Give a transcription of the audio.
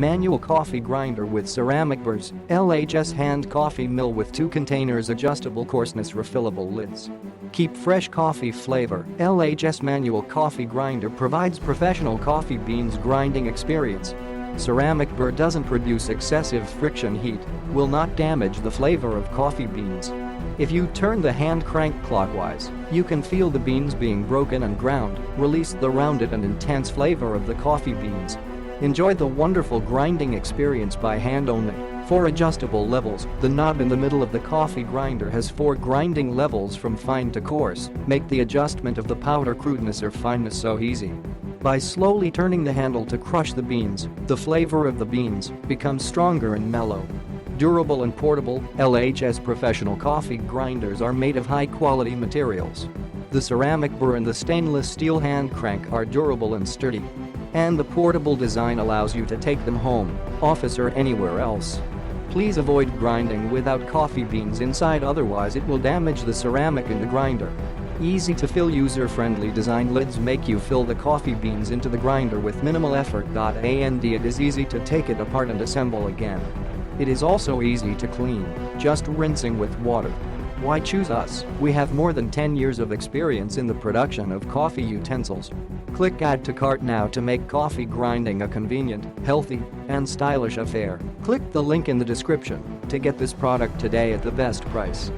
Manual coffee grinder with ceramic burrs. LHS hand coffee mill with 2 containers, adjustable coarseness, refillable lids. Keep fresh coffee flavor. LHS manual coffee grinder provides professional coffee beans grinding experience. Ceramic burr doesn't produce excessive friction heat, will not damage the flavor of coffee beans. If you turn the hand crank clockwise, you can feel the beans being broken and ground, release the rounded and intense flavor of the coffee beans. Enjoy the wonderful grinding experience by hand only. 4 adjustable levels. The knob in the middle of the coffee grinder has 4 grinding levels from fine to coarse, make the adjustment of the powder crudeness or fineness so easy. By slowly turning the handle to crush the beans, the flavor of the beans becomes stronger and mellow. Durable and portable, LHS professional coffee grinders are made of high-quality materials. The ceramic burr and the stainless steel hand crank are durable and sturdy. And the portable design allows you to take them home, office or anywhere else. Please avoid grinding without coffee beans inside, otherwise it will damage the ceramic in the grinder. Easy to fill, user-friendly design lids make you fill the coffee beans into the grinder with minimal effort. And it is easy to take it apart and assemble again. It is also easy to clean, just rinsing with water. Why choose us? We have more than 10 years of experience in the production of coffee utensils. Click Add to Cart now to make coffee grinding a convenient, healthy, and stylish affair. Click the link in the description to get this product today at the best price.